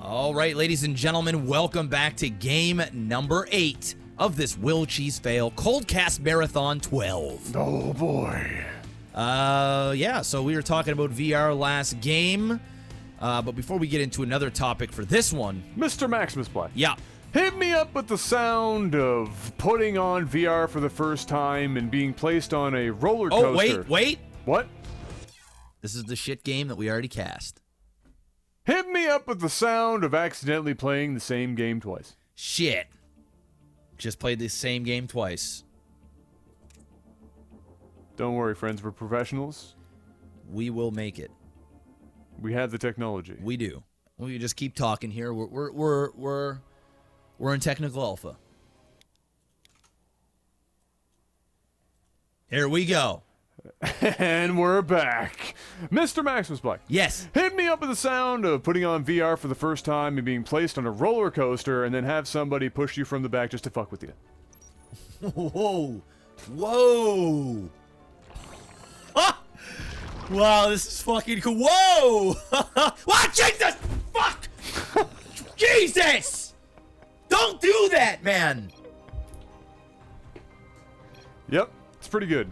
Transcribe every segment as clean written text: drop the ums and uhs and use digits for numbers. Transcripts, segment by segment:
All right, ladies and gentlemen, welcome back to game number 8 of this Will Cheese Fail Coldcast Marathon 12. Oh boy. Yeah, so we were talking about VR last game, but before we get into another topic for this one... Mr. MaximusBlack. Yeah. Hit me up with the sound of putting on VR for the first time and being placed on a roller coaster. Oh, wait. What? This is the shit game that we already cast. Hit me up with the sound of accidentally playing the same game twice. Shit. Just played the same game twice. Don't worry, friends. We're professionals. We will make it. We have the technology. We do. We just keep talking here. We're in technical alpha. Here we go. And we're back. Mr. MaximusBlack. Yes. Hit me up with the sound of putting on VR for the first time and being placed on a roller coaster and then have somebody push you from the back just to fuck with you. Whoa. Whoa. Ah! Wow, this is fucking cool. Whoa! What? Jesus! Fuck! Jesus! Don't do that, man! Yep, it's pretty good.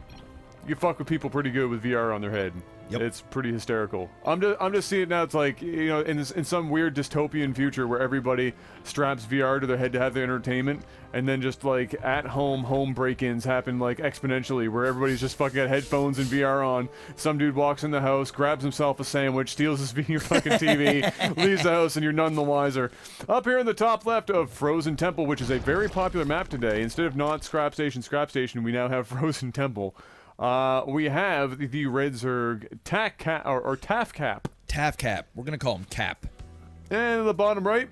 You fuck with people pretty good with VR on their head. Yep. It's pretty hysterical. I'm just seeing it now. It's like, you know, in some weird dystopian future where everybody straps VR to their head to have their entertainment, and then just like at home break-ins happen like exponentially, where everybody's just fucking got headphones and VR on. Some dude walks in the house, grabs himself a sandwich, steals his fucking TV, leaves the house, and you're none the wiser. Up here in the top left of Frozen Temple, which is a very popular map today. Instead of not Scrap Station, we now have Frozen Temple. We have the Red Zerg TAF Cap. TAF Cap. We're gonna call him Cap. And at the bottom right,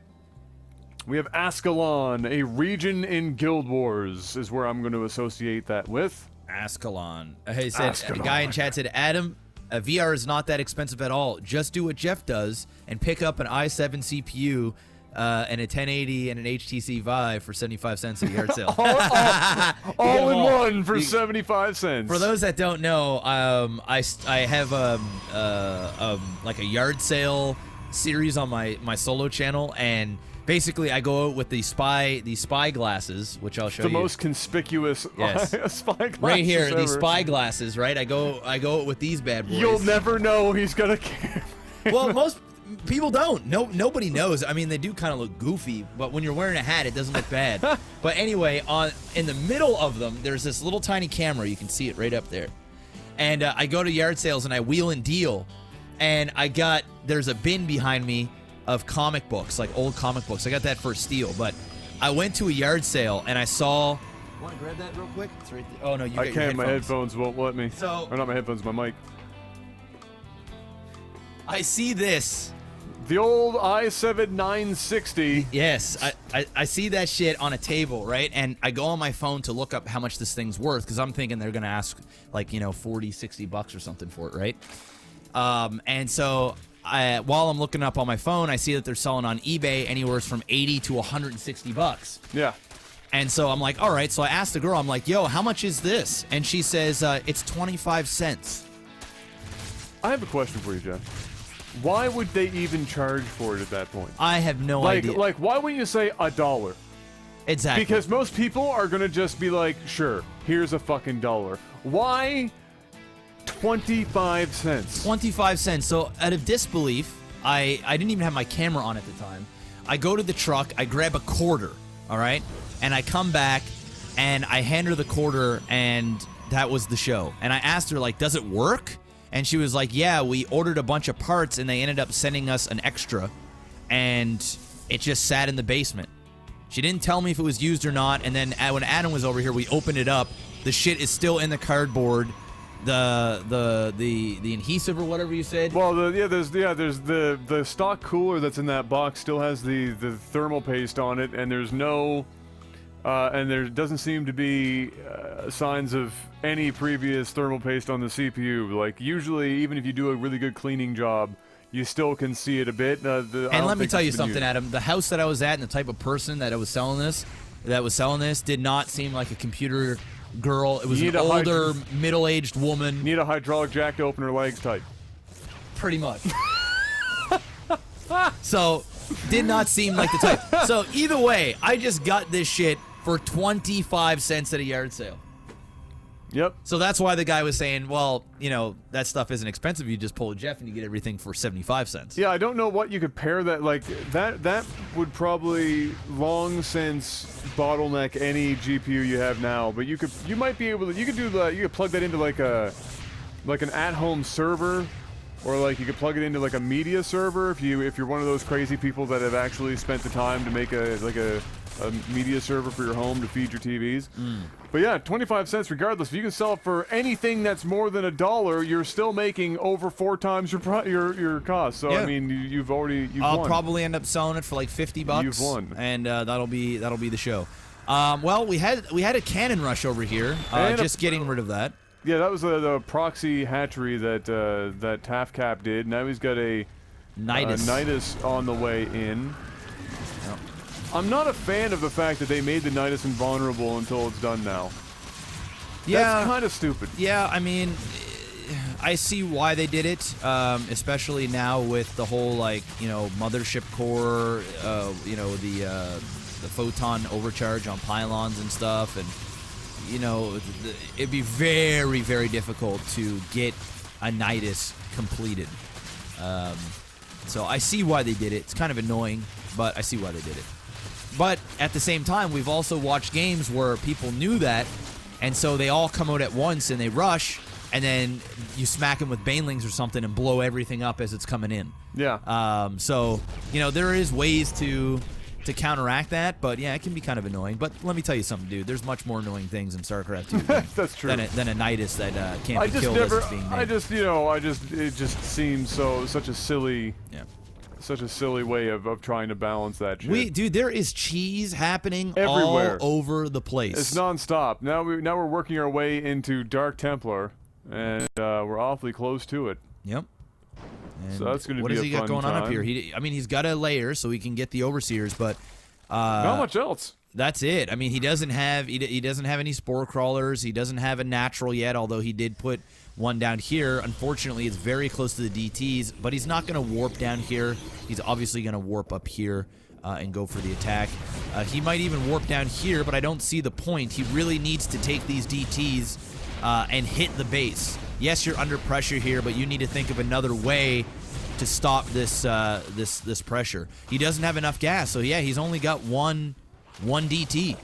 we have Ascalon, a region in Guild Wars, is where I'm going to associate that with. Ascalon. He said, a guy in chat said, Adam, VR is not that expensive at all. Just do what Jeff does and pick up an i7 CPU and a 1080 and an HTC Vive for 75 cents at a yard sale. all in one for 75 cents. For those that don't know, I have like a yard sale series on my solo channel, and basically I go out with the spy glasses, which I'll show you. The most conspicuous spy glasses right here, ever. these spy glasses, right? I go out with these bad boys. You'll never know he's got a camera. Well, most people don't. Nobody knows. I mean, they do kind of look goofy, but when you're wearing a hat, it doesn't look bad. But anyway, in the middle of them, there's this little tiny camera. You can see it right up there. And I go to yard sales and I wheel and deal, and there's a bin behind me of comic books, like old comic books. I got that for a steal, but I went to a yard sale and I saw. Want to grab that real quick? It's right there. Oh no, you got your headphones. My headphones won't let me. So, or not my headphones, my mic. I see this. The old i7-960. Yes, I see that shit on a table, right? And I go on my phone to look up how much this thing's worth, because I'm thinking they're going to ask, like, you know, 40, 60 bucks or something for it, right? And so while I'm looking up on my phone, I see that they're selling on eBay anywhere from 80 to 160 bucks. Yeah. And so I'm like, all right. So I asked the girl, I'm like, yo, how much is this? And she says, it's 25 cents. I have a question for you, Jeff. Why would they even charge for it at that point? I have no idea. Like, why wouldn't you say $1? Exactly. Because most people are going to just be like, sure, here's a fucking dollar. Why 25 cents? 25 cents. So out of disbelief, I didn't even have my camera on at the time. I go to the truck, I grab a quarter, all right? And I come back, and I hand her the quarter, and that was the show. And I asked her, like, does it work? And she was like, yeah, we ordered a bunch of parts, and they ended up sending us an extra, and it just sat in the basement. She didn't tell me if it was used or not, and then when Adam was over here, we opened it up. The shit is still in the cardboard. The adhesive or whatever you said. Well, there's the stock cooler that's in that box still has the thermal paste on it, and there's no and there doesn't seem to be signs of any previous thermal paste on the CPU. Like usually, even if you do a really good cleaning job, you still can see it a bit. And let me tell you something, Adam. The house that I was at and the type of person that was selling this did not seem like a computer girl. It was an older, middle-aged woman. Need a hydraulic jack to open her legs tight. Pretty much. So Did not seem like the type. So either way, I just got this shit for 25 cents at a yard sale. Yep. So that's why the guy was saying, well, you know, that stuff isn't expensive. You just pull a Jeff and you get everything for 75 cents. Yeah, I don't know what you could pair that, like, that would probably long since bottleneck any GPU you have now, but you might be able to, you could plug that into like an at-home server, or like you could plug it into like a media server if you're one of those crazy people that have actually spent the time to make a media server for your home to feed your TVs. But yeah, 25 cents regardless. If you can sell it for anything that's more than $1, you're still making over 4 times your cost. So yeah. I mean, you've I'll won. Probably end up selling it for like $50. You've won, and that'll be the show. Well, we had a cannon rush over here. Just getting rid of that. Yeah, that was the proxy hatchery that TAFCAP did. Now he's got a Nidus on the way in. I'm not a fan of the fact that they made the Nidus invulnerable until it's done now. Yeah. That's kind of stupid. Yeah, I mean, I see why they did it, especially now with the whole, like, you know, mothership core, you know, the photon overcharge on pylons and stuff, and, you know, it'd be very, very difficult to get a Nidus completed. So I see why they did it. It's kind of annoying, but I see why they did it. But at the same time, we've also watched games where people knew that, and so they all come out at once and they rush, and then you smack them with banelings or something and blow everything up as it's coming in. Yeah. So, you know, there is ways to counteract that, but yeah, it can be kind of annoying. But let me tell you something, dude. There's much more annoying things in StarCraft 2 That's true. than a Nidus that can't be killed as it's being made. It just seems such a silly... Yeah. Such a silly way of trying to balance that shit. Dude, there is cheese happening everywhere, all over the place. It's nonstop. Now we're working our way into Dark Templar, and we're awfully close to it. Yep. And so that's going to be a fun time. What does he got going on up here? I mean, he's got a layer so he can get the overseers, but not much else. That's it. I mean, he doesn't have any spore crawlers. He doesn't have a natural yet, although he did put one down here. Unfortunately, it's very close to the DTs, but he's not going to warp down here. He's obviously going to warp up here and go for the attack. He might even warp down here, but I don't see the point. He really needs to take these DTs and hit the base. Yes, you're under pressure here, but you need to think of another way to stop this this pressure. He doesn't have enough gas, so yeah, he's only got one DT.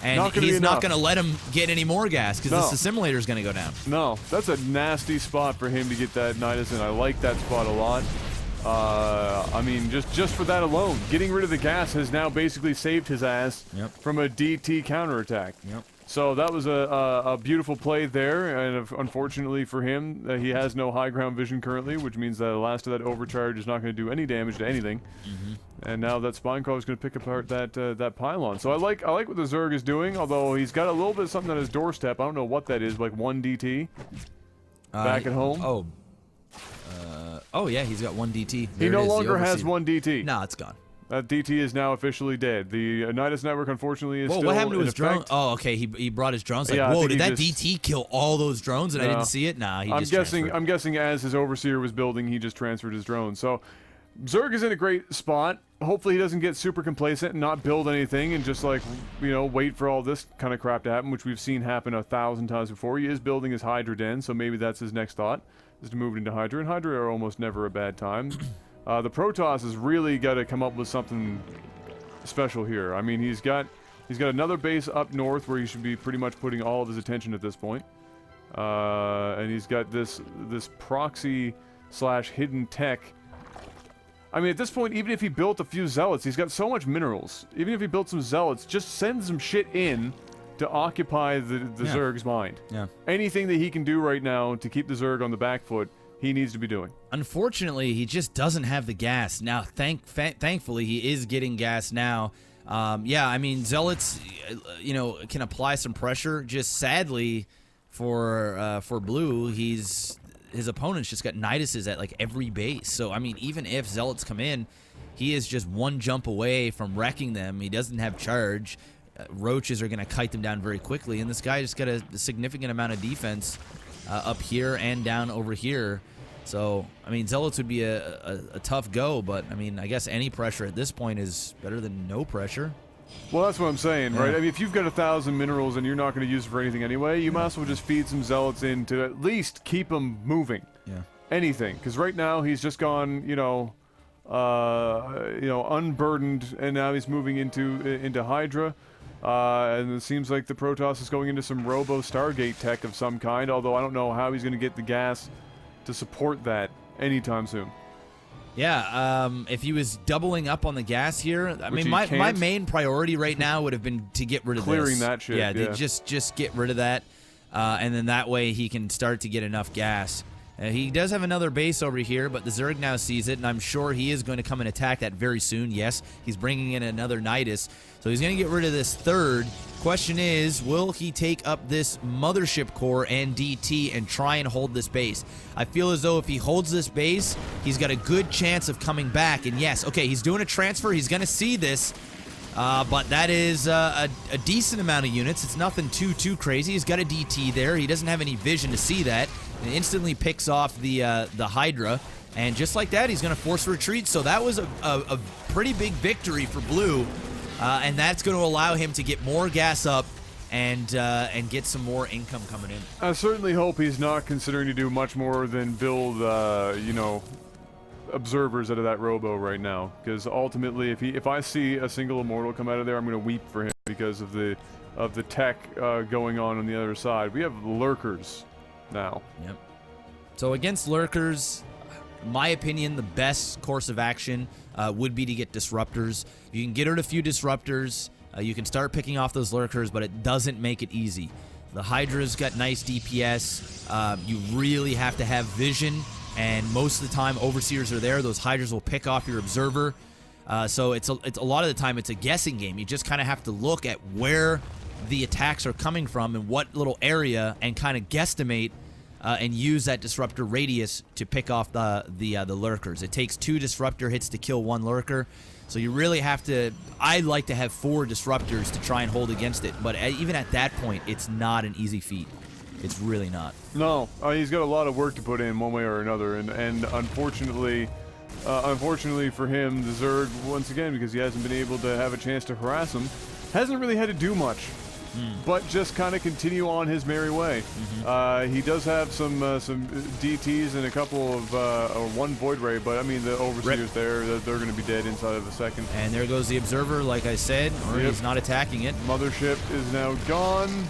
And he's not going to let him get any more gas because this assimilator is going to go down. No, that's a nasty spot for him to get that Nidus in. I like that spot a lot. I mean, just for that alone, getting rid of the gas has now basically saved his ass from a DT counterattack. Yep. So that was a beautiful play there, and unfortunately for him, he has no high ground vision currently, which means that the last of that overcharge is not going to do any damage to anything. And now that Spinecraw is going to pick apart that pylon. So I like what the Zerg is doing, although he's got a little bit of something on his doorstep. I don't know what that is, like 1 DT back at home. Oh yeah, he's got 1 DT. He no longer has 1 DT. No, it's gone. That DT is now officially dead. The Nidus network, unfortunately, is still what happened to his drone? Oh, okay. He brought his drones. Like, yeah, whoa, did that DT kill all those drones and I didn't see it? Nah, he just transferred. I'm guessing as his overseer was building, he just transferred his drone. So Zerg is in a great spot. Hopefully he doesn't get super complacent and not build anything and just, like, you know, wait for all this kind of crap to happen, which we've seen happen 1,000 times before. He is building his Hydra den, so maybe that's his next thought, is to move into Hydra. And Hydra are almost never a bad time. The Protoss has really got to come up with something special here. I mean, he's got another base up north where he should be pretty much putting all of his attention at this point. And he's got this proxy / hidden tech. I mean, at this point, even if he built a few zealots, he's got so much minerals. Even if he built some zealots, just send some shit in to occupy the Zerg's mind. Yeah. Anything that he can do right now to keep the Zerg on the back foot, he needs to be doing. Unfortunately, he just doesn't have the gas. Now, thankfully, he is getting gas now. Yeah, I mean, Zealots, you know, can apply some pressure. Just sadly for Blue, his opponent's just got Niduses at, like, every base. So, I mean, even if Zealots come in, he is just one jump away from wrecking them. He doesn't have charge. Roaches are going to kite them down very quickly. And this guy just got a significant amount of defense up here and down over here. So, I mean, Zealots would be a tough go, but, I mean, I guess any pressure at this point is better than no pressure. Well, that's what I'm saying, right? I mean, if you've got 1,000 minerals and you're not going to use it for anything anyway, you might as well just feed some Zealots in to at least keep them moving. Yeah. Anything. Because right now, he's just gone, unburdened, and now he's moving into Hydra. And it seems like the Protoss is going into some Robo Stargate tech of some kind, although I don't know how he's going to get the gas to support that anytime soon. Yeah, if he was doubling up on the gas here, I mean, my main priority right now would have been to get rid of clearing that shit. Yeah, just get rid of that, and then that way he can start to get enough gas. He does have another base over here, but the Zerg now sees it, and I'm sure he is going to come and attack that very soon. Yes, he's bringing in another Nidus, so he's going to get rid of this third. Question is, will he take up this mothership core and DT and try and hold this base? I feel as though if he holds this base, he's got a good chance of coming back. And yes, okay, he's doing a transfer. He's going to see this, but that is a decent amount of units. It's nothing too crazy. He's got a DT there. He doesn't have any vision to see that. And instantly picks off the Hydra. And just like that, he's going to force retreat. So that was a pretty big victory for Blue. And that's going to allow him to get more gas up and get some more income coming in. I certainly hope he's not considering to do much more than build, observers out of that Robo right now. Because ultimately, if I see a single Immortal come out of there, I'm going to weep for him because of the tech going on the other side. We have Lurkers now. Yep. So against Lurkers, my opinion, the best course of action would be to get Disruptors. You can get rid of a few Disruptors. You can start picking off those Lurkers, but it doesn't make it easy. The Hydra's got nice DPS. You really have to have vision, and most of the time Overseers are there. Those Hydras will pick off your Observer. So it's a lot of the time it's a guessing game. You just kind of have to look at where the attacks are coming from and what little area, and kind of guesstimate and use that Disruptor radius to pick off the Lurkers. It takes 2 Disruptor hits to kill 1 Lurker, so you really have to. I like to have 4 Disruptors to try and hold against it, but even at that point, it's not an easy feat. It's really not. No, he's got a lot of work to put in one way or another, and unfortunately for him, the Zerg, once again, because he hasn't been able to have a chance to harass him, hasn't really had to do much. But just kind of continue on his merry way. He does have some DTs and a couple of or 1 Void Ray, but I mean the Overseers there, they're going to be dead inside of a second. And there goes the Observer, like I said, or he's not attacking it. Mothership is now gone.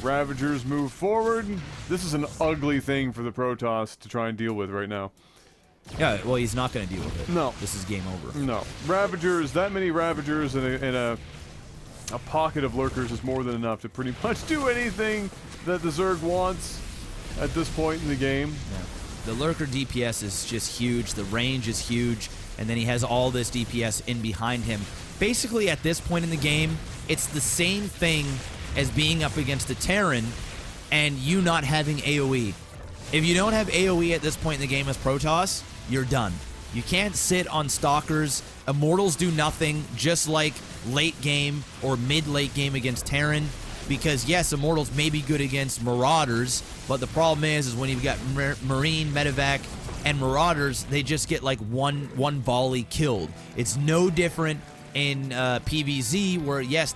Ravagers move forward. This is an ugly thing for the Protoss to try and deal with right now. Yeah, well, he's not going to deal with it. No. This is game over. No. Ravagers, that many Ravagers in a pocket of Lurkers is more than enough to pretty much do anything that the Zerg wants at this point in the game. Yeah. The Lurker DPS is just huge. The range is huge. And then he has all this DPS in behind him. Basically, at this point in the game, it's the same thing as being up against a Terran and you not having AoE. If you don't have AoE at this point in the game as Protoss, you're done. You can't sit on Stalkers. Immortals do nothing, just like late game or mid-late game against Terran. Because, yes, Immortals may be good against Marauders, but the problem is when you've got Marine, Medevac, and Marauders, they just get like one volley killed. It's no different in PvZ, where, yes,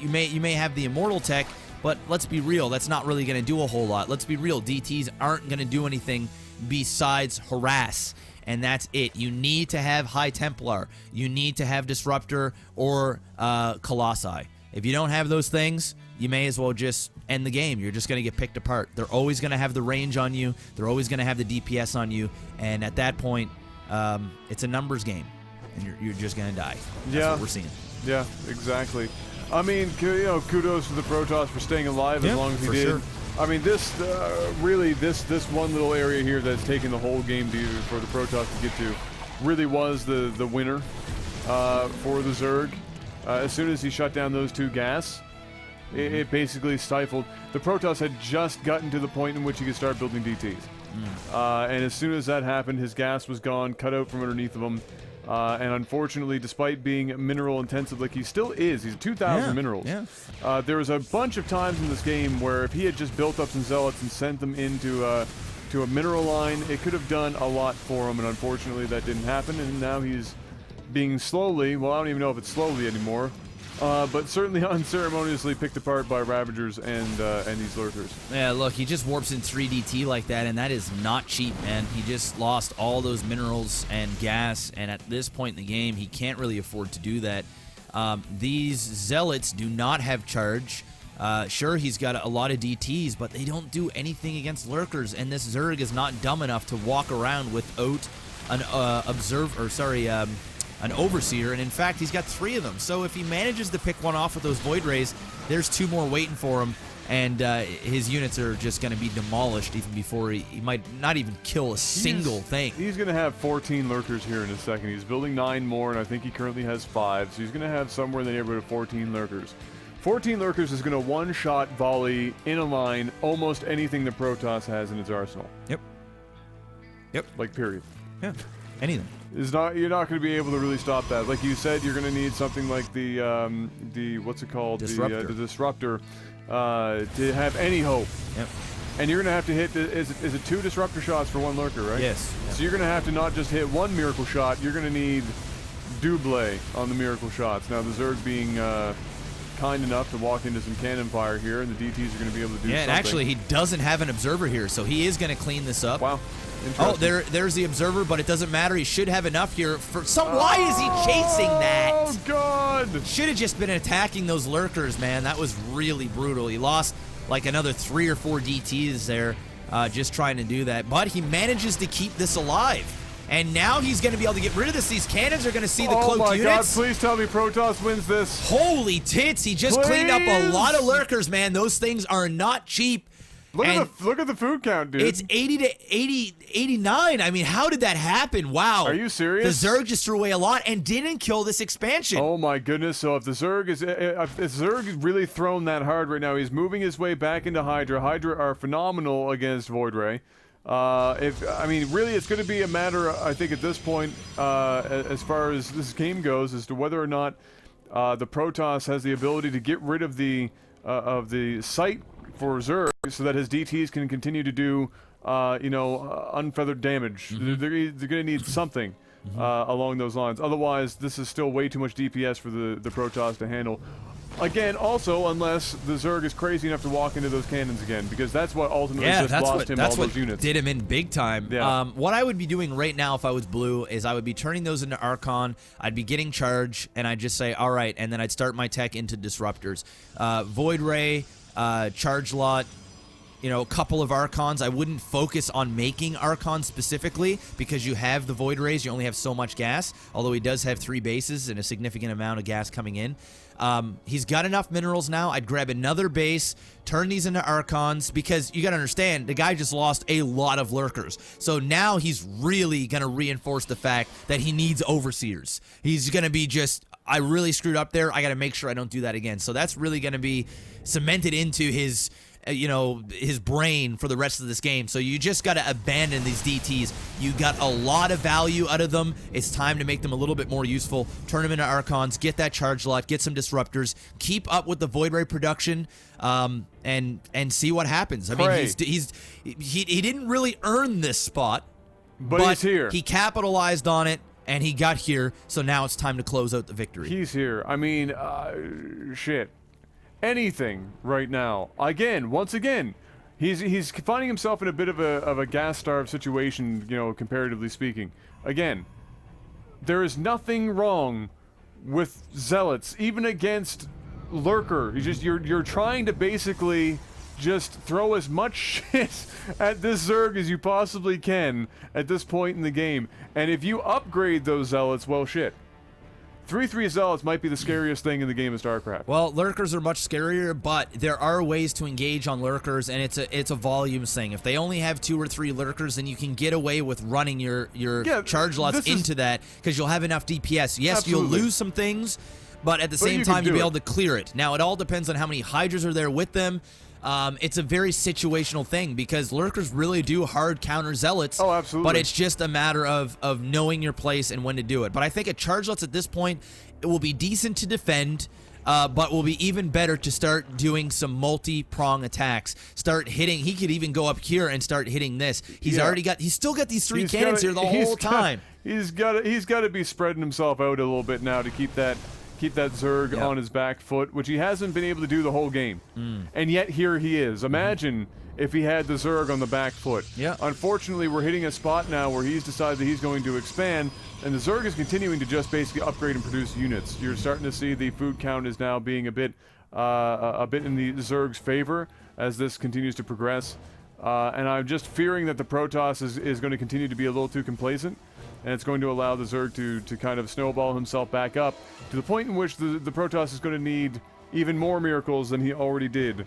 you may have the Immortal tech, but let's be real, that's not really going to do a whole lot. Let's be real, DTs aren't going to do anything besides harass. And that's it. You need to have High Templar. You need to have Disruptor or Colossi. If you don't have those things, you may as well just end the game. You're just going to get picked apart. They're always going to have the range on you. They're always going to have the DPS on you. And at that point, it's a numbers game. And you're just going to die. That's what we're seeing. Yeah, exactly. I mean, kudos to the Protoss for staying alive as long as he did. Sure. I mean, this one little area here that's taken the whole game for the Protoss to get to really was the winner for the Zerg. As soon as he shut down those 2 gas, it basically stifled. The Protoss had just gotten to the point in which he could start building DTs. And as soon as that happened, his gas was gone, cut out from underneath of him. And unfortunately, despite being mineral intensive like he still is, he's 2,000 minerals. Yeah. There was a bunch of times in this game where if he had just built up some Zealots and sent them into to a mineral line. It could have done a lot for him, and unfortunately that didn't happen, and now he's being slowly, well, I don't even know if it's slowly anymore, but certainly unceremoniously picked apart by Ravagers and these Lurkers. Yeah, look, he just warps in 3DT like that, and that is not cheap, man. He just lost all those minerals and gas, and at this point in the game, he can't really afford to do that. These Zealots do not have charge. Sure, he's got a lot of DTs, but they don't do anything against Lurkers, and this Zerg is not dumb enough to walk around without an an Overseer, and in fact, he's got 3 of them. So if he manages to pick one off with those Void Rays, there's 2 more waiting for him, and his units are just going to be demolished even before he might not even kill a single thing. He's going to have 14 Lurkers here in a second. He's building 9 more, and I think he currently has 5, so he's going to have somewhere in the neighborhood of 14 Lurkers. 14 Lurkers is going to one-shot volley in a line almost anything the Protoss has in its arsenal. Yep. Like, period. Yeah. Anything. You're not going to be able to really stop that. Like you said, you're going to need something like the what's it called? Disruptor. The Disruptor to have any hope. Yep. And you're going to have to hit, is it 2 Disruptor shots for 1 Lurker, right? Yes. Yep. So you're going to have to not just hit 1 Miracle shot, you're going to need double on the Miracle shots. Now, the Zerg being kind enough to walk into some cannon fire here, and the DTs are going to be able to do something. Yeah, and actually, he doesn't have an Observer here, so he is going to clean this up. Wow. Oh, there's the Observer, but it doesn't matter. He should have enough here for some. Why is he chasing that? Oh, God! Should have just been attacking those Lurkers, man. That was really brutal. He lost like another 3 or 4 DTs there just trying to do that. But he manages to keep this alive. And now he's going to be able to get rid of this. These cannons are going to see the cloaked units. Oh, my God. Please tell me Protoss wins this. Holy tits. He just cleaned up a lot of Lurkers, man. Those things are not cheap. Look at the food count, dude. It's 80 to 89. I mean, how did that happen? Wow. Are you serious? The Zerg just threw away a lot and didn't kill this expansion. Oh my goodness. So if the Zerg is really thrown that hard right now, he's moving his way back into Hydra. Hydra are phenomenal against Void Ray. Really, it's going to be a matter, I think, at this point, as far as this game goes, as to whether or not the Protoss has the ability to get rid of the site for Zerg, so that his DTs can continue to do, unfeathered damage. Mm-hmm. They're going to need something along those lines. Otherwise, this is still way too much DPS for the Protoss to handle. Again, also, unless the Zerg is crazy enough to walk into those cannons again, because that's what ultimately just lost him all those units. Did him in big time. Yeah. What I would be doing right now if I was blue is I would be turning those into Archon, I'd be getting charge, and I'd just say, all right, and then I'd start my tech into Disruptors. Void Ray, Charge Lot, a couple of Archons. I wouldn't focus on making Archons specifically because you have the Void Rays. You only have so much gas, although he does have 3 bases and a significant amount of gas coming in. He's got enough minerals now. I'd grab another base, turn these into Archons, because you got to understand, the guy just lost a lot of Lurkers. So now he's really going to reinforce the fact that he needs Overseers. He's going to be just, I really screwed up there. I got to make sure I don't do that again. So that's really going to be cemented into his his brain for the rest of this game. So you just got to abandon these DTs. You got a lot of value out of them. It's time to make them a little bit more useful. Turn them into Archons, get that charge lot, get some Disruptors, keep up with the Void Ray production, and see what happens. I mean, he didn't really earn this spot, but he's here. He capitalized on it, and he got here, so now it's time to close out the victory. He's here. I mean, shit. Anything right now. Once again, he's finding himself in a bit of a gas-starved situation, comparatively speaking. Again, there is nothing wrong with Zealots, even against Lurker. You're trying to basically just throw as much shit at this Zerg as you possibly can at this point in the game. And if you upgrade those Zealots, well, shit. 3/3 Zealots might be the scariest thing in the game of StarCraft. Well, Lurkers are much scarier, but there are ways to engage on Lurkers, and it's a volumes thing. If they only have 2 or 3 Lurkers, then you can get away with running your charge lots into that, because you'll have enough DPS. Yes, Absolutely. You'll lose some things, but at the same time, you'll be able to clear it. Now, it all depends on how many Hydras are there with them. It's a very situational thing, because Lurkers really do hard counter Zealots. Oh, absolutely. But it's just a matter of knowing your place and when to do it. But I think at Charge Lots at this point, it will be decent to defend. but will be even better to start doing some multi-prong attacks. Start hitting. He could even go up here and start hitting this. He's still got these 3 cannons here the whole time. He's got to be spreading himself out a little bit now to keep that Zerg on his back foot, which he hasn't been able to do the whole game. And yet here he is. Imagine if he had the Zerg on the back foot. Yeah. Unfortunately, we're hitting a spot now where he's decided that he's going to expand, and the Zerg is continuing to just basically upgrade and produce units. You're starting to see the food count is now being a bit in the Zerg's favor as this continues to progress. And I'm just fearing that the Protoss is going to continue to be a little too complacent, and it's going to allow the Zerg to kind of snowball himself back up to the point in which the Protoss is going to need even more miracles than he already did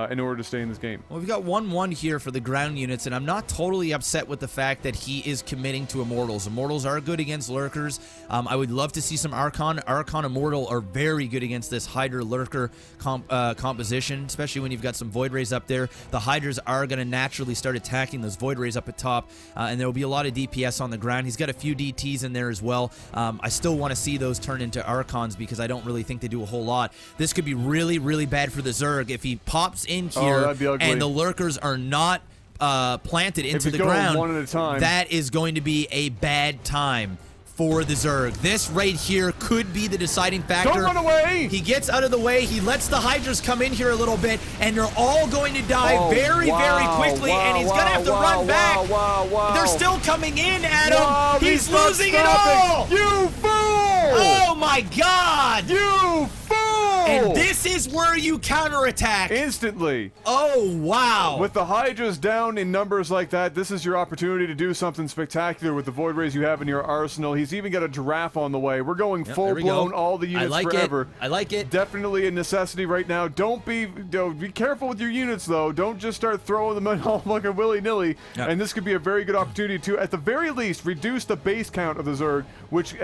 in order to stay in this game. Well, we've got 1-1 here for the ground units, and I'm not totally upset with the fact that he is committing to Immortals. Immortals are good against Lurkers. I would love to see some Archon. Archon Immortal are very good against this Hydra Lurker composition, especially when you've got some Void Rays up there. The Hydras are going to naturally start attacking those Void Rays up at top, and there will be a lot of DPS on the ground. He's got a few DTs in there as well. I still want to see those turn into Archons because I don't really think they do a whole lot. This could be really, really bad for the Zerg if he pops in here and the Lurkers are not planted into the ground. One at a time. That is going to be a bad time for the Zerg. This right here could be the deciding factor. Don't run away! He gets out of the way. He lets the Hydras come in here a little bit, and they're all going to die very quickly, and he's going to have to run back. They're still coming in at him. He's losing it all! You fool! Oh my God! You fool! And this is where you counterattack. Instantly. Oh, wow. With the Hydras down in numbers like that, this is your opportunity to do something spectacular with the Void Rays you have in your arsenal. He's even got a Giraffe on the way. We're going full-blown, all the units forever. I like it. Definitely a necessity right now. Be careful with your units, though. Don't just start throwing them in all like a willy-nilly. Yep. And this could be a very good opportunity to, at the very least, reduce the base count of the Zerg, which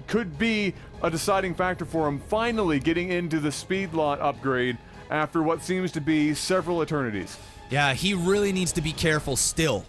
could be a deciding factor for him finally getting into the speed lot upgrade after what seems to be several eternities. Yeah, he really needs to be careful still.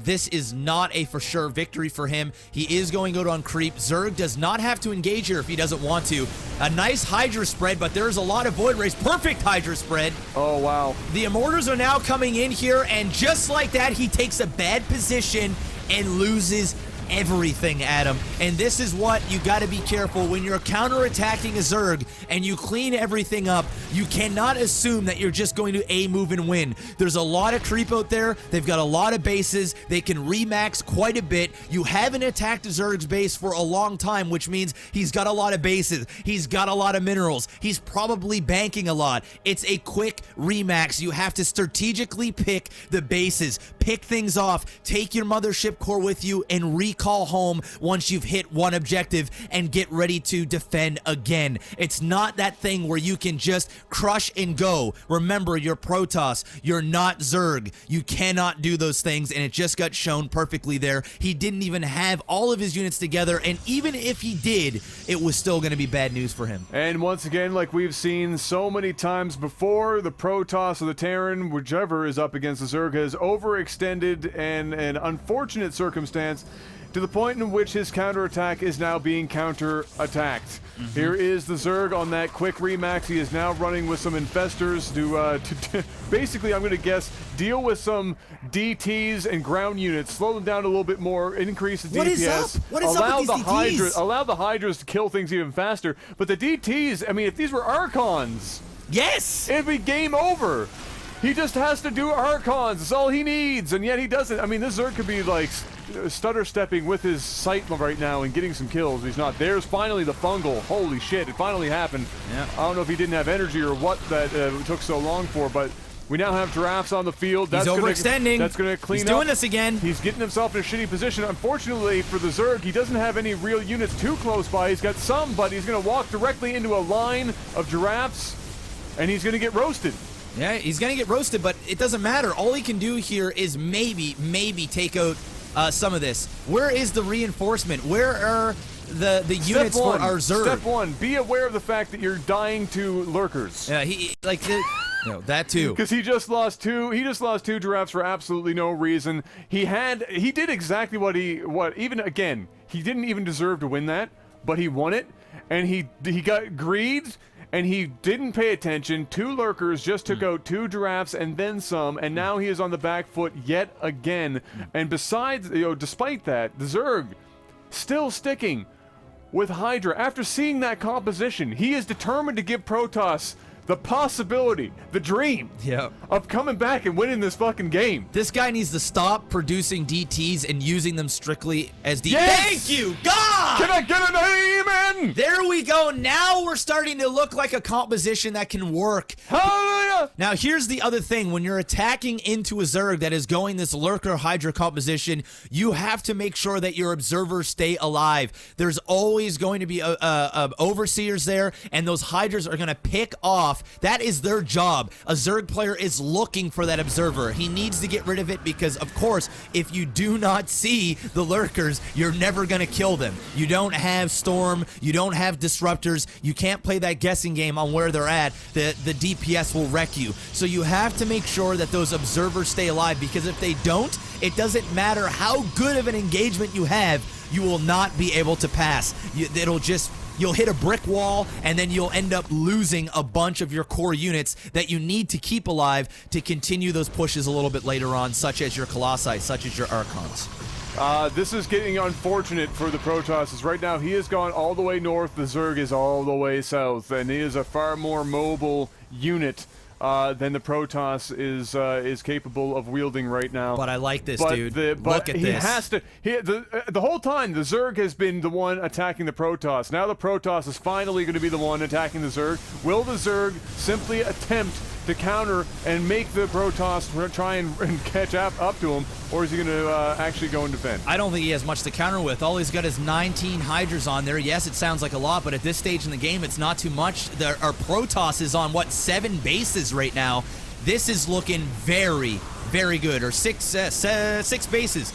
This is not a for sure victory for him. He is going to go on creep. Zerg does not have to engage here if he doesn't want to. A nice Hydra spread, but there's a lot of Void Rays. Perfect Hydra spread. Oh, wow. The Immortals are now coming in here, and just like that, he takes a bad position and loses everything at him. And this is what you got to be careful when you're counterattacking a Zerg and you clean everything up. You cannot assume that you're just going to A-move and win. There's a lot of creep out there. They've got a lot of bases. They can remax quite a bit. You haven't attacked a Zerg's base for a long time, which means he's got a lot of bases. He's got a lot of minerals. He's probably banking a lot. It's a quick remax. You have to strategically pick the bases, pick things off, take your mothership core with you, and recall home once you've hit one objective and get ready to defend again. It's not that thing where you can just crush and go. Remember, you're Protoss. You're not Zerg. You cannot do those things, and it just got shown perfectly there. He didn't even have all of his units together, and even if he did, it was still going to be bad news for him. And once again, like we've seen so many times before, the Protoss or the Terran, whichever is up against the Zerg, has overextended and an unfortunate circumstance to the point in which his counterattack is now being counterattacked. Here is the Zerg on that quick remax. He is now running with some infestors to basically, I'm going to guess, deal with some DTs and ground units, slow them down a little bit more, increase the DPS. What is up with these DTs? Allow the Hydras to kill things even faster. But the DTs, I mean, if these were Archons, yes, it'd be game over. He just has to do Archons. That's all he needs, and yet he doesn't. I mean, this Zerg could be like stutter-stepping with his sight right now and getting some kills. He's not. There's finally the fungal. Holy shit, it finally happened. Yeah. I don't know if he didn't have energy or what that took so long for, but we now have Giraffes on the field. He's overextending. That's going to clean up. He's doing this again. He's getting himself in a shitty position. Unfortunately for the Zerg, he doesn't have any real units too close by. He's got some, but he's going to walk directly into a line of Giraffes, and he's going to get roasted. Yeah, he's going to get roasted, but it doesn't matter. All he can do here is maybe take out some of this. Where is the reinforcement? Where are the units for our Zerg? Step one, be aware of the fact that you're dying to lurkers. Yeah, that too. Because he just lost two Giraffes for absolutely no reason. He did exactly what even again, he didn't even deserve to win that, but he won it, and he got greed. and he didn't pay attention. 2 lurkers just took out 2 giraffes and then some, and now he is on the back foot yet again. And besides, despite that, the Zerg still sticking with Hydra. After seeing that composition, he is determined to give Protoss the possibility, the dream of coming back and winning this fucking game. This guy needs to stop producing DTs and using them strictly as DTs. Yes! Thank you, God! Can I get an amen? There we go. Now we're starting to look like a composition that can work. Hallelujah! Now, here's the other thing. When you're attacking into a Zerg that is going this Lurker Hydra composition, you have to make sure that your observers stay alive. There's always going to be overseers there, and those Hydras are going to pick off. That is their job. A Zerg player is looking for that observer. He needs to get rid of it because, of course, if you do not see the Lurkers, you're never going to kill them. You don't have Storm. You don't have Disruptors. You can't play that guessing game on where they're at. The DPS will wreck you. So you have to make sure that those observers stay alive, because if they don't, it doesn't matter how good of an engagement you have, you will not be able to pass. You'll hit a brick wall, and then you'll end up losing a bunch of your core units that you need to keep alive to continue those pushes a little bit later on, such as your Colossi, such as your Archons. This is getting unfortunate for the Protoss. Right now, he has gone all the way north. The Zerg is all the way south, and he is a far more mobile unit than the Protoss is capable of wielding right now. But I like this, dude. Look at this. Has to. The whole time, the Zerg has been the one attacking the Protoss. Now the Protoss is finally going to be the one attacking the Zerg. Will the Zerg simply attempt to counter and make the Protoss try and catch up to him, or is he going to actually go and defend? I don't think he has much to counter with. All he's got is 19 Hydras on there. Yes, it sounds like a lot, but at this stage in the game, it's not too much. Our Protoss is on, 7 bases right now. This is looking very, very good. Or 6 bases.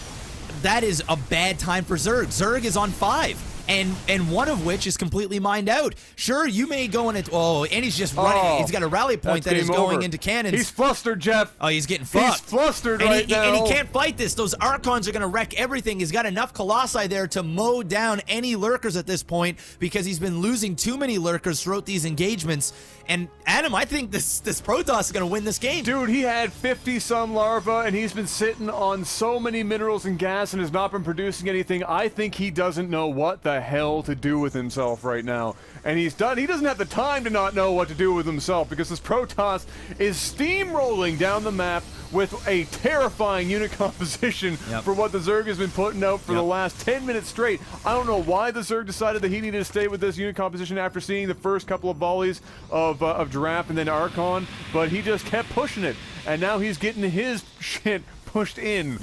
That is a bad time for Zerg. Zerg is on 5. And one of which is completely mined out. Sure, you may go in it. Oh, and he's just running. He's got a rally point that is going into cannons. He's flustered, Jeff. Oh, he's getting fucked. He's flustered right now. And he can't fight this. Those Archons are going to wreck everything. He's got enough Colossi there to mow down any Lurkers at this point, because he's been losing too many Lurkers throughout these engagements. And Adam, I think this Protoss is going to win this game. Dude, he had 50-some larvae, and he's been sitting on so many minerals and gas and has not been producing anything. I think he doesn't know what the hell to do with himself right now. And he doesn't have the time to not know what to do with himself, because this Protoss is steamrolling down the map with a terrifying unit composition for what the Zerg has been putting out for the last 10 minutes straight. I don't know why the Zerg decided that he needed to stay with this unit composition after seeing the first couple of volleys of Giraffe and then Archon, but he just kept pushing it, and now he's getting his shit pushed in.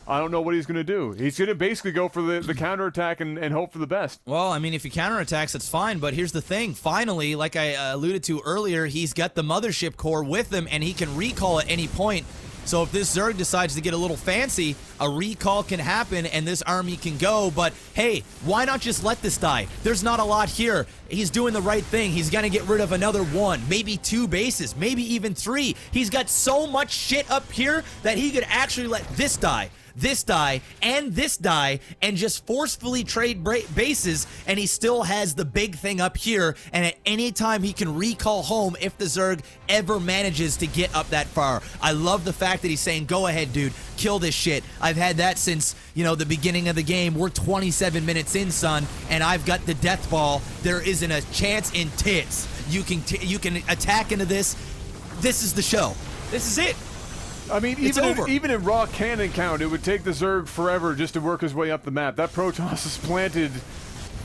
I don't know what he's going to do. He's going to basically go for the counterattack and hope for the best. Well, I mean, if he counterattacks, that's fine, but here's the thing. Finally, like I alluded to earlier, he's got the Mothership Core with him, and he can recall at any point. So if this Zerg decides to get a little fancy, a recall can happen and this army can go. But hey, why not just let this die? There's not a lot here. He's doing the right thing. He's going to get rid of another 1, maybe 2 bases, maybe even 3. He's got so much shit up here that he could actually let this die, and this die, and just forcefully trade bases, and he still has the big thing up here, and at any time he can recall home if the Zerg ever manages to get up that far. I love the fact that he's saying, go ahead, dude, kill this shit. I've had that since, the beginning of the game. We're 27 minutes in, son, and I've got the death ball. There isn't a chance in tits. You can attack into this. This is the show. This is it. I mean, even in raw cannon count, it would take the Zerg forever just to work his way up the map. That Protoss has planted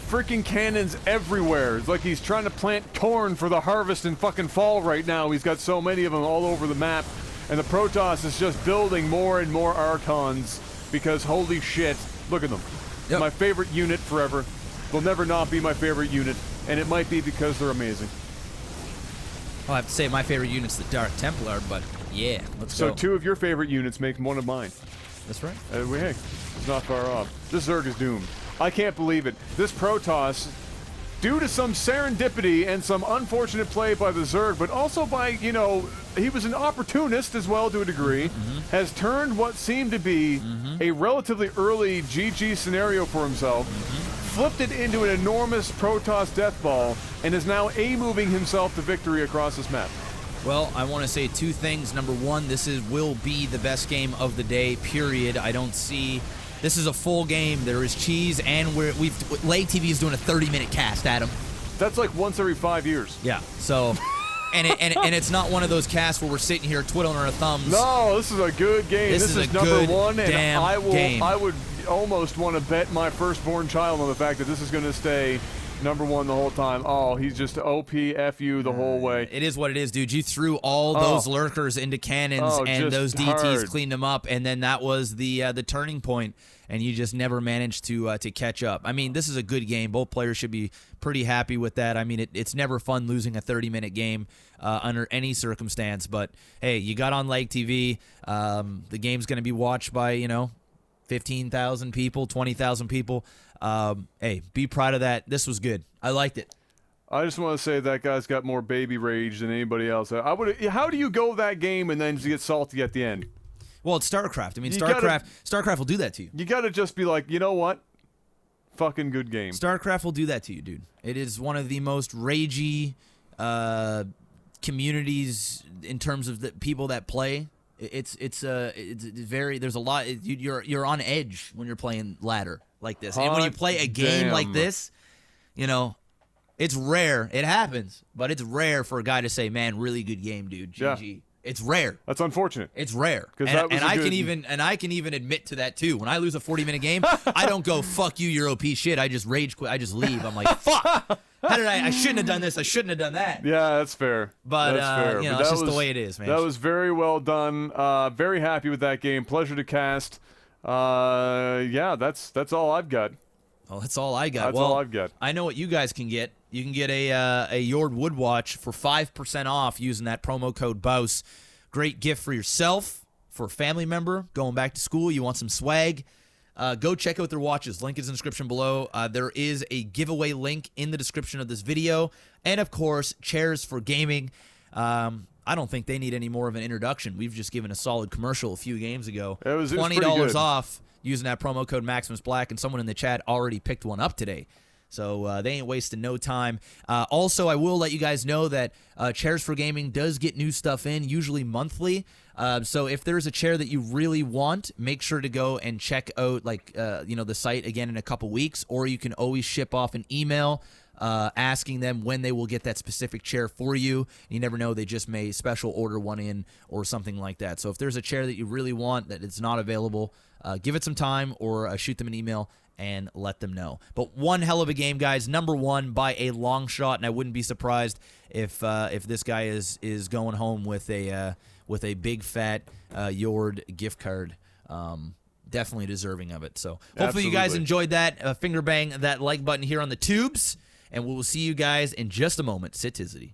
freaking cannons everywhere. It's like he's trying to plant corn for the harvest in fucking fall right now. He's got so many of them all over the map. And the Protoss is just building more and more Archons because holy shit, look at them. My favorite unit forever. Will never not be my favorite unit. And it might be because they're amazing. I'll have to say my favorite unit's the Dark Templar, but yeah, let's go. So 2 of your favorite units make 1 of mine. That's right. Hey, it's not far off. This Zerg is doomed. I can't believe it. This Protoss, due to some serendipity and some unfortunate play by the Zerg, but also by, he was an opportunist as well to a degree, has turned what seemed to be a relatively early GG scenario for himself, flipped it into an enormous Protoss death ball, and is now A-moving himself to victory across this map. Well, I want to say two things. Number one, will be the best game of the day, period. I don't see... This is a full game. There is cheese, and LAGTV is doing a 30-minute cast, Adam. That's like once every 5 years. Yeah, so... And it's not one of those casts where we're sitting here twiddling our thumbs. No, this is a good game. This is number one, and I would almost want to bet my firstborn child on the fact that this is going to stay number one the whole time. Oh, he's just OPFU the whole way. It is what it is, dude. You threw all those lurkers into cannons, and those DTs cleaned them up, and then that was the turning point, and you just never managed to catch up. I mean, this is a good game. Both players should be pretty happy with that. I mean, it's never fun losing a 30-minute game under any circumstance, but hey, you got on LAGTV. The game's going to be watched by 15,000 people, 20,000 people. Hey, be proud of that. This was good. I liked it. I just want to say that guy's got more baby rage than anybody else. How do you go that game and then get salty at the end? Well, it's StarCraft. I mean, StarCraft will do that to you. You got to just be like, you know what? Fucking good game. StarCraft will do that to you, dude. It is one of the most ragey communities in terms of the people that play. It's very, there's a lot. You're on edge when you're playing ladder like this. And when you play a game like this, it's rare. It happens, but it's rare for a guy to say, "Man, really good game, dude." GG. Yeah. It's rare. That's unfortunate. It's rare. And I can even admit to that too. When I lose a 40-minute game, I don't go, "Fuck you, you're OP shit." I just rage quit. I just leave. I'm like, "Fuck. How did I shouldn't have done this. I shouldn't have done that." Yeah, that's fair. But that's fair. but that's just the way it is, man. That was very well done. Very happy with that game. Pleasure to cast. Yeah, that's all I've got. Well, that's all I got. That's all I've got. I know what you guys can get. You can get a JORD wood watch for 5% off using that promo code BOUS. Great gift for yourself, for a family member going back to school. You want some swag? Go check out their watches. Link is in the description below. There is a giveaway link in the description of this video. And, of course, Chairs4Gaming. I don't think they need any more of an introduction. We've just given a solid commercial a few games ago. It was $20 off using that promo code MaximusBlack, and someone in the chat already picked one up today. So they ain't wasting no time. Also, I will let you guys know that Chairs4Gaming does get new stuff in, usually monthly. So if there's a chair that you really want, make sure to go and check out the site again in a couple weeks, or you can always ship off an email asking them when they will get that specific chair for you. You never know, they just may special order one in or something like that. So if there's a chair that you really want that it's not available, give it some time or shoot them an email and let them know. But one hell of a game, guys. Number one by a long shot, and I wouldn't be surprised if this guy is going home with a big fat JORD gift card. Definitely deserving of it. So hopefully you guys enjoyed that. Finger bang that like button here on the tubes, and we will see you guys in just a moment. Citicity.